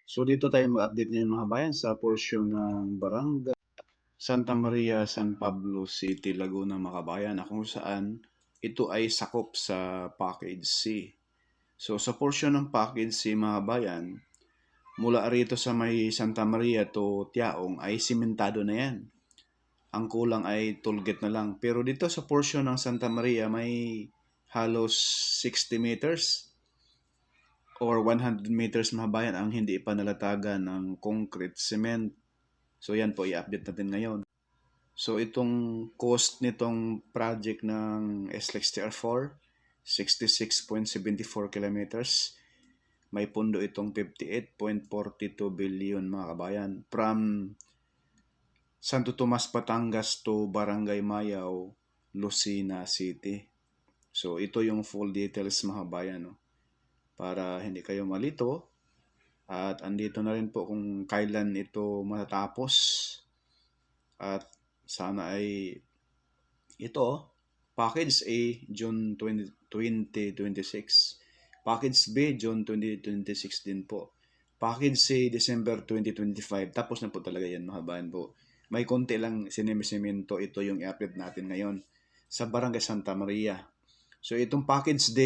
So dito tayo mag-update ngayon mga bayan sa porsyon ng Barangay Santa Maria, San Pablo City, Laguna, mga kabayan, na kung saan ito ay sakop sa Package C. So sa porsyon ng Package C mga bayan, mula rito sa may Santa Maria to Tiaong ay simentado na yan. Ang kulang ay tollgate na lang. Pero dito sa porsyon ng Santa Maria may halos 60 meters or 100 meters mga bayan ang hindi pa nalatagan ng concrete cement. So yan po i-update natin ngayon. So itong cost nitong project ng SLEX-TR4, 66.74 kilometers. May pundo itong 58.42 billion mga kabayan. From Santo Tomas, Batangas to Barangay Mayao, Lucena City. So ito yung full details mga kabayan. No? Para hindi kayo malito. At andito na rin po kung kailan ito matatapos. At sana ay ito, Package A, June 2026. Package B, June 2026 din po. Package C, December 2025. Tapos na po talaga yan mga bayan po. May konti lang sinimisimento. Ito yung i-upload natin ngayon sa Barangay Santa Maria. So itong Package D,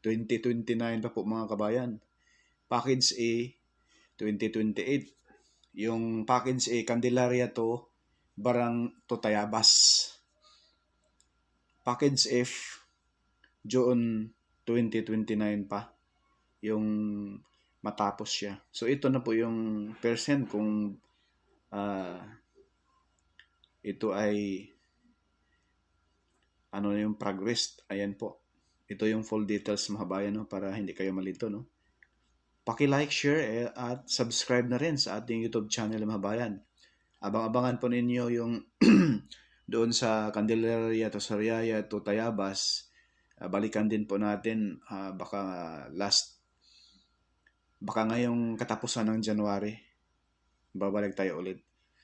2029 pa po mga kabayan. Package A, 2028. Yung Package A, Candelaria to Tayabas. Package F, June 2029 pa yung matapos siya. So ito na po yung percent kung ito ay ano na yung progress. Ayan po. Ito yung full details mga bayan, no, para hindi kayo malito, no. Paki-like, share at subscribe na rin sa ating YouTube channel mga bayan. Abang-abangan po ninyo yung doon sa Candelaria to Sariaya to Tayabas. Balikan din po natin baka ngayong katapusan ng January babalik tayo ulit.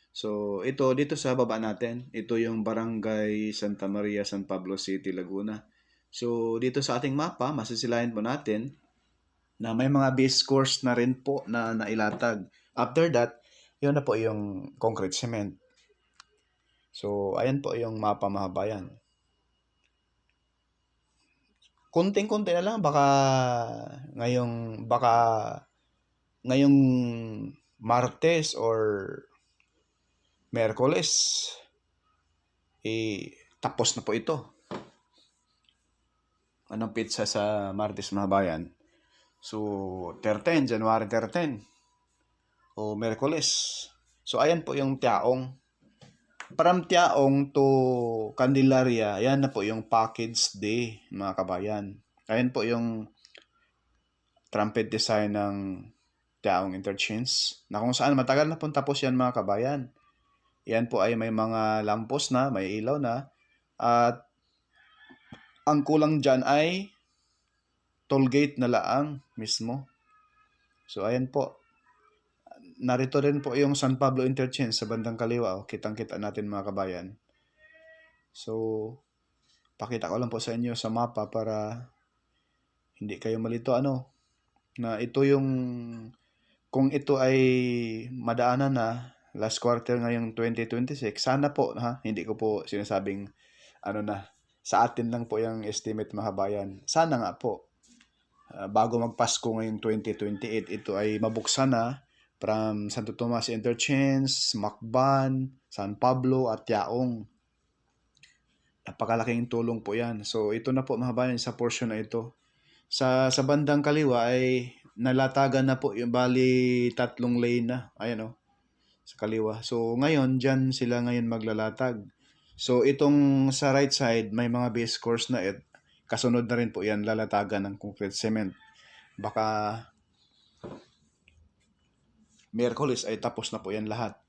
So ito dito sa baba natin, ito yung Barangay Santa Maria, San Pablo City, Laguna. So dito sa ating mapa, masisilayan po natin na may mga base course na rin po na nailatag. After that, yun na po yung concrete cement. So, ayan po yung mapa mga bayan. Kunting-kunti na lang, ngayong Martes or Merkules, tapos na po ito. Anong pizza sa Martes mga bayan? So, 13, January 13 o Merkules. So, ayan po yung Tiaong. From Tiaong to Candelaria, ayan na po yung Package D, mga kabayan. Ayan po yung trumpet design ng Tiaong Interchange, na kung saan matagal na pong tapos yan mga kabayan. Yan po ay may mga lampos na, may ilaw na, at ang kulang dyan ay tollgate na laang mismo. So ayan po. Narito rin po yung San Pablo Interchange sa bandang kaliwa. Kitang-kita natin mga kabayan. So, pakita ko lang po sa inyo sa mapa para hindi kayo malito na ito yung kung ito ay madaanan na last quarter ngayong 2026, sana po hindi ko po sinasabing sa atin lang po yung estimate mga kabayan. Sana nga po bago magpasko ngayong 2028, ito ay mabuksan na from Santo Tomas Interchange, Macban, San Pablo at Tiaong. Napakalaking tulong po yan. So ito na po mga kabayan sa portion na ito. Sa bandang kaliwa ay nalatagan na po yung bali 3 lane na. Ayan sa kaliwa. So ngayon, dyan sila ngayon maglalatag. So itong sa right side, may mga base course na kasunod na rin po yan, lalatagan ng concrete cement. Baka Miyerkules ay tapos na po yan lahat.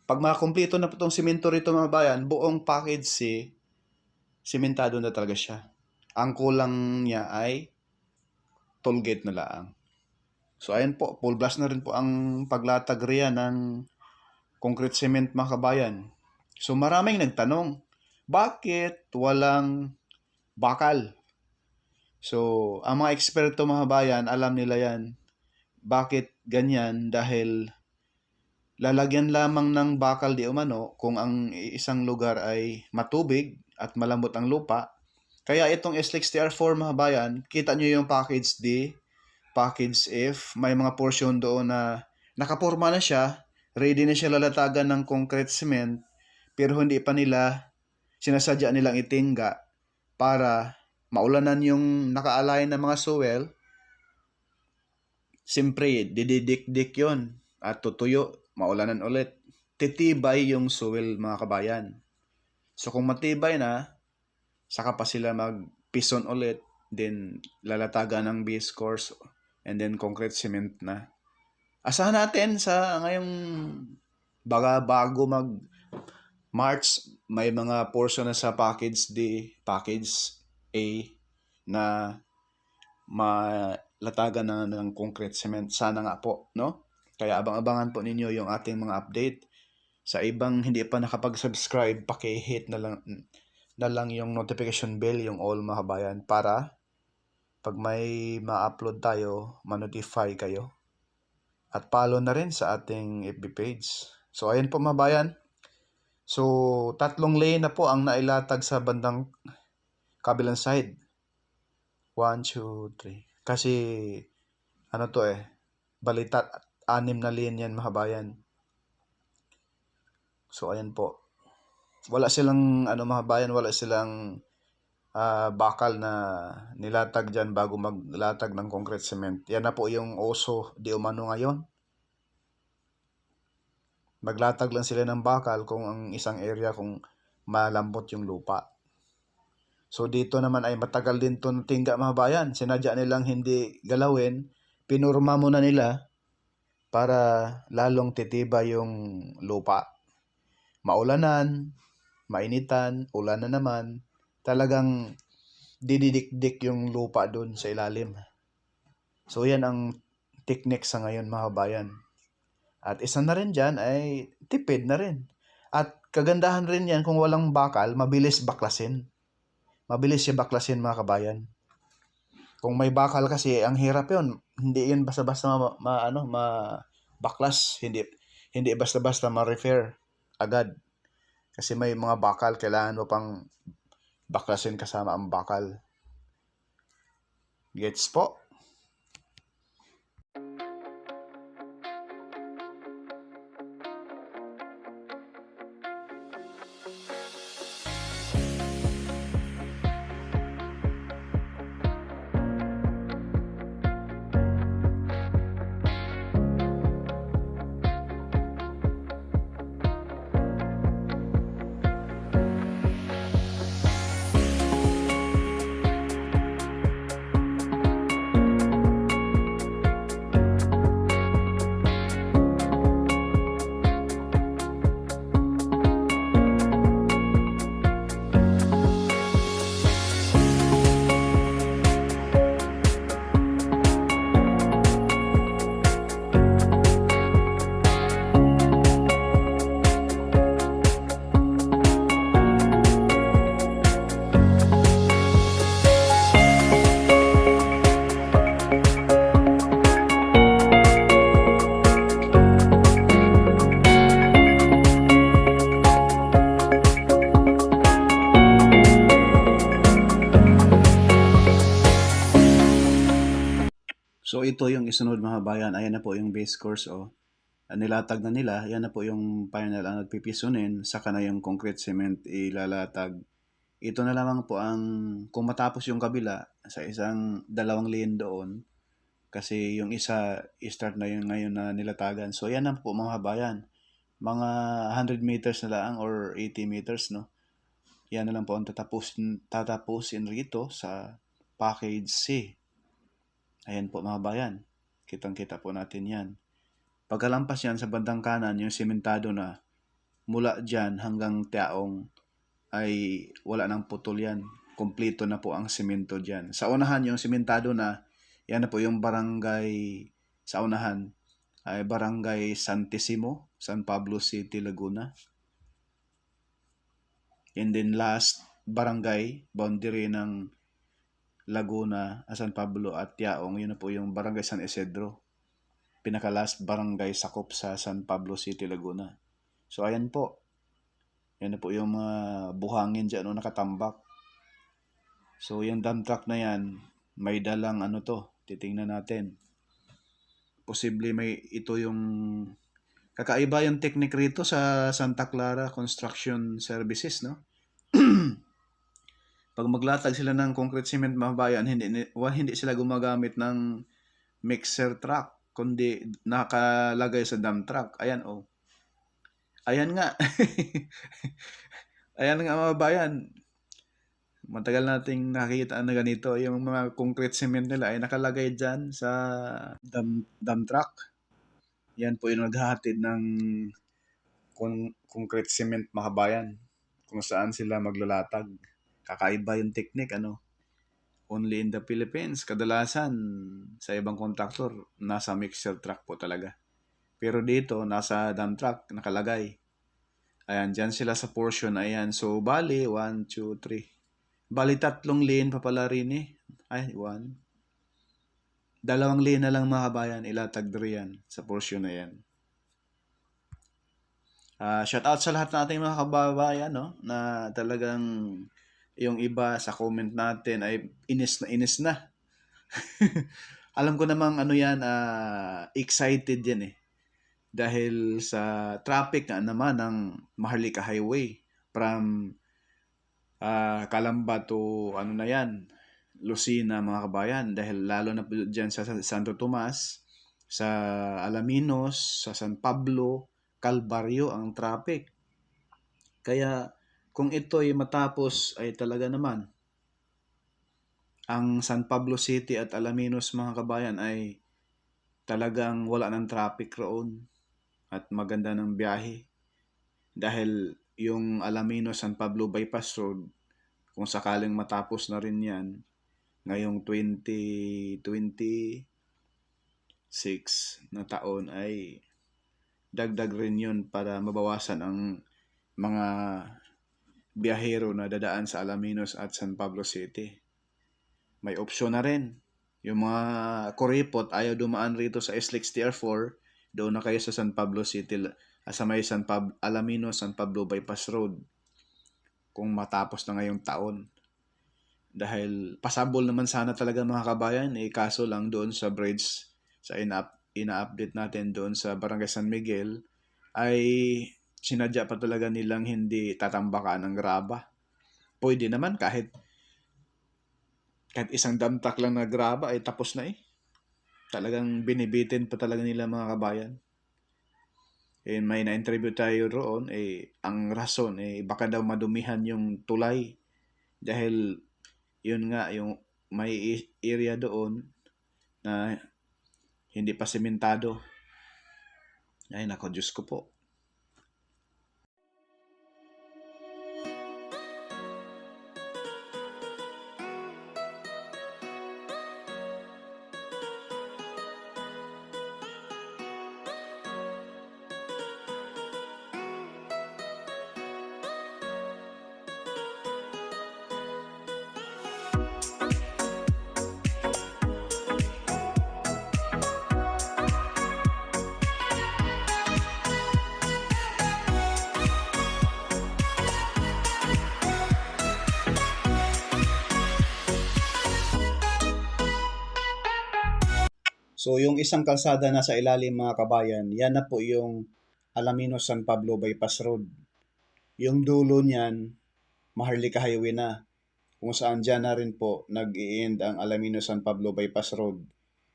Pag makakumpleto na po itong simento rito mga bayan, buong package C, simentado na talaga siya. Ang kulang niya ay tollgate na laang. So ayan po, full blast na rin po ang paglatag riyan ng concrete cement mga kabayan. So maraming nagtanong, bakit walang bakal? So ang mga eksperto mga bayan, alam nila yan. Bakit ganyan? Dahil lalagyan lamang ng bakal di umano kung ang isang lugar ay matubig at malambot ang lupa. Kaya itong S64 mga bayan, kita nyo yung package D, package F, may mga portion doon na nakaporma na siya, ready na siya lalatagan ng concrete cement, pero hindi pa nila sinasadya nilang itingga para maulanan yung naka-align na mga soil. Siyempre, dididikdik yon at tutuyo, maulanan ulit. Titibay yung soil mga kabayan. So kung matibay na, saka pa sila mag-pison ulit, then lalatagan ng base course, and then concrete cement na. Asahan natin sa ngayong bago mag March, may mga portion na sa package D, package A na malatagan na ng concrete cement. Sana nga po, no? Kaya abang-abangan po ninyo yung ating mga update. Sa ibang hindi pa nakapag-subscribe, paki-hit na lang yung notification bell, yung all mga kabayan, para pag may ma-upload tayo, ma-notify kayo. At follow na rin sa ating FB page. So ayan po mga bayan. So 3 lane na po ang nailatag sa bandang kabilang side. 1, 2, 3. Kasi ano to balita 6 na lane yan mga bayan. So ayan po. Wala silang mga bayan, wala silang bakal na nilatag dyan bago maglatag ng concrete cement. Yan na po yung uso di umano ngayon. Maglatag lang sila ng bakal kung ang isang area kung malambot yung lupa. So dito naman ay matagal din to tingga mga bayan. Sinadya nilang hindi galawin. Pinurma muna nila para lalong titiba yung lupa. Maulanan, mainitan, ulan na naman. Talagang dididikdik yung lupa doon sa ilalim. So yan ang technique sa ngayon mga bayan. At isa na rin dyan ay tipid na rin. At kagandahan rin yan kung walang bakal, mabilis baklasin. Mabilis siya baklasin mga kabayan. Kung may bakal kasi, ang hirap yun. Hindi yun basta-basta baklas. Hindi basta-basta ma-repair agad. Kasi may mga bakal, kailangan mo pang baklasin kasama ang bakal. Gets po? So ito yung isunod mga bayan. Ayan na po yung base course nilatag na nila. Ayan na po yung final ang nagpipisunin. Saka na yung concrete cement ilalatag. Ito na lamang po ang kung matapos yung kabila sa isang 2 lane doon. Kasi yung isa start na yung ngayon na nilatagan. So ayan na po mga bayan. Mga 100 meters na lang or 80 meters no. Yan na lang po ang tatapusin rito sa package C. Ayan po mga bayan. Kitang-kita po natin yan. Pagkalampas yan sa bandang kanan, yung sementado na mula dyan hanggang Tiaong ay wala nang putol yan. Kompleto na po ang semento dyan. Sa unahan yung sementado na, yan na po yung barangay sa unahan ay Barangay Santissimo, San Pablo City, Laguna. And then last, barangay, boundary ng Laguna, San Pablo at Tiaong, yun na po yung Barangay San Isidro. pinaka-last barangay sakop sa San Pablo City, Laguna. So ayan po. Yan na po yung mga buhangin dyan nakatambak. So yung dump truck na yan, may dalang titingnan natin. Posible ito yung kakaiba yung technique rito sa Santa Clara Construction Services, no? Pag maglatag sila ng concrete cement, mga bayan, hindi sila gumagamit ng mixer truck, kundi nakalagay sa dump truck. Ayan, oh. Ayan nga. Ayan nga, mga bayan. Matagal nating nakikita na ganito. Yung mga concrete cement nila ay nakalagay dyan sa dump truck. Yan po yung naghahatid ng concrete cement, mga bayan, kung saan sila maglalatag. Kakaiba yung technique, only in the Philippines. Kadalasan sa ibang contractor, nasa mixer truck po talaga. Pero dito, nasa dump truck nakalagay. Ayan, dyan sila sa portion. Ayan, so bali, 1, 2, 3. Bali, 3 lane pa pala rin eh. Ay, 1. 2 lane na lang, mga kabayan, ilatag yan sa portion na yan. Shout out sa lahat nating mga kababayan, no, na talagang yung iba sa comment natin ay inis na. Alam ko namang excited yan eh. Dahil sa traffic naman ng Maharlika Highway from Calamba to Lucena, mga kabayan. Dahil lalo na dyan sa Santo Tomas, sa Alaminos, sa San Pablo, Calvario ang traffic. Kaya kung ito'y matapos ay talaga naman ang San Pablo City at Alaminos, mga kabayan, ay talagang wala ng traffic roon at maganda ng biyahe. Dahil yung Alaminos San Pablo Bypass Road, kung sakaling matapos na rin yan ngayong 2026 na taon, ay dagdag rin yun para mabawasan ang mga biyahero na dadaan sa Alaminos at San Pablo City. May opsyon na rin. Yung mga kuripot ayaw dumaan rito sa SLEX TR4, doon na kayo sa San Pablo City, sa may Alaminos San Pablo Bypass Road kung matapos na ngayong taon. Dahil pasabol naman sana talaga, mga kabayan, kaso lang doon sa bridge, sa ina-update natin doon sa Barangay San Miguel, ay sinadya pa talaga nilang hindi tatambakan ng graba. Pwede naman kahit isang dump truck lang na graba ay tapos na eh. Talagang binibitin pa talaga nila, mga kabayan. May na-interview tayo roon, ang rason baka daw madumihan yung tulay. Dahil yun nga, yung may area doon na hindi pa sementado. Ay nako, Diyos ko po. So yung isang kalsada na sa ilalim, mga kabayan, yan na po yung Alaminos San Pablo Bypass Road. Yung dulo niyan, Maharlika Highway na, kung saan dyan na rin po nag-i-end ang Alaminos San Pablo Bypass Road.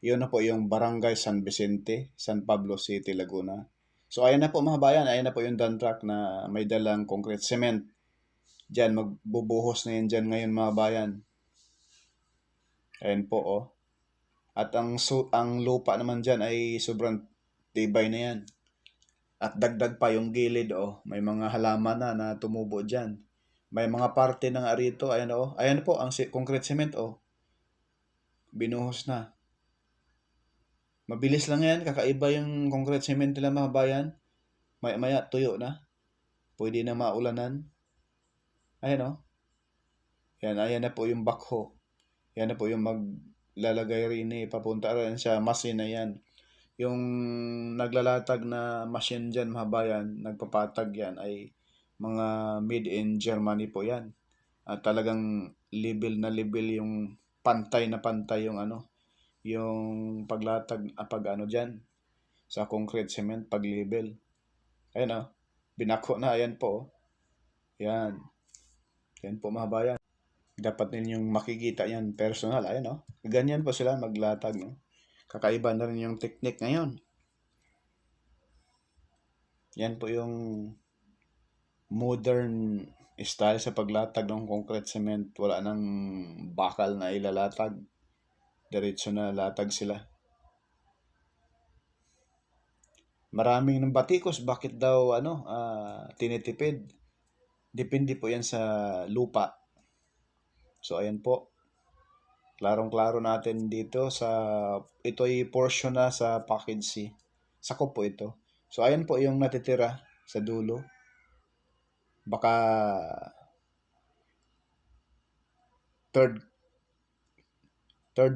Yun na po yung Barangay San Vicente, San Pablo City, Laguna. So ayan na po, mga bayan, ayan na po yung dump truck na may dalang concrete cement. Dyan, magbubuhos na yan dyan ngayon, mga bayan. Ayan po, oh. At ang lupa naman dyan ay sobrang tibay na yan. At dagdag pa yung gilid, oh. May mga halaman na tumubo dyan. May mga parte ng arito, ayan, oh. Ayan po, ang concrete cement, oh. Binuhos na. Mabilis lang yan, kakaiba yung concrete cement nila, mga bayan. Maya tuyo na. Pwede na maulanan. Ayan, oh. Ayan na po yung backhoe. Yan na po yung maglalagay rin papunta rin sa machine na yan. Yung naglalatag na machine dyan, mga bayan, nagpapatag yan ay mga made in Germany po yan. At talagang level na level yung pantay na pantay yung ano, yung paglatag, pag ano dyan, sa concrete cement, pag level. Ayan binako na, ayan po. Yan. Yan po mga bayan. Dapat ninyong makikita yan personal. Ayan ganyan po sila maglatag. Kakaiba na rin yung technique ngayon. Yan po yung modern style sa paglatag ng concrete cement. Wala nang bakal na ilalatag. Diretso na latag sila. Maraming ng batikos, bakit daw tinitipid? Depende po yan sa lupa. So ayan po. Klarong-klaro natin dito ito ay portion na sa package C. Sakop po ito. So ayan po yung natitira sa dulo. Baka third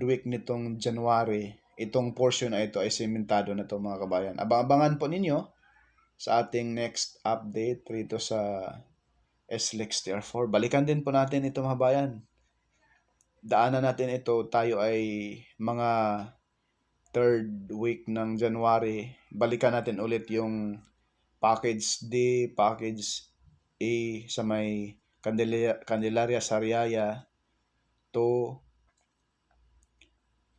week nitong January, itong portion na ito ay sementado na to mga kabayan. Abang-abangan po ninyo sa ating next update rito sa SLEX TR4. Balikan din po natin ito mga kabayan. Daanan natin ito, tayo ay mga third week ng January. Balikan natin ulit yung package D, package A sa may Candelaria, Sariaya to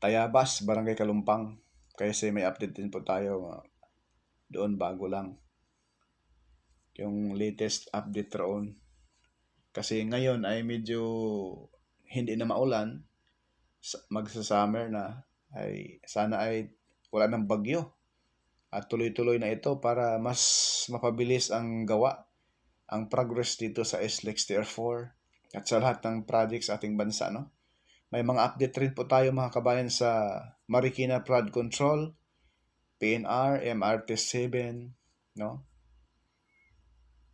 Tayabas, Barangay Kalumpang. Kasi may update din po tayo doon bago lang. Yung latest update roon. Kasi ngayon ay medyo hindi na maulan, magsa-summer na, ay sana ay wala ng bagyo at tuloy-tuloy na ito para mas mapabilis ang gawa, ang progress dito sa SLEX TR4 at sa lahat ng projects sa ating bansa. May mga update rin po tayo mga kabayan sa Marikina Flood Control, PNR, MRT7,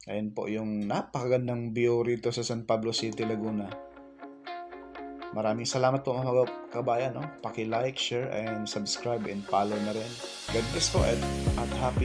Ayan po yung napakagandang view rito sa San Pablo City, Laguna. Maraming salamat po mga kabayan. Paki-like, share, and subscribe and follow na rin. God bless po at happy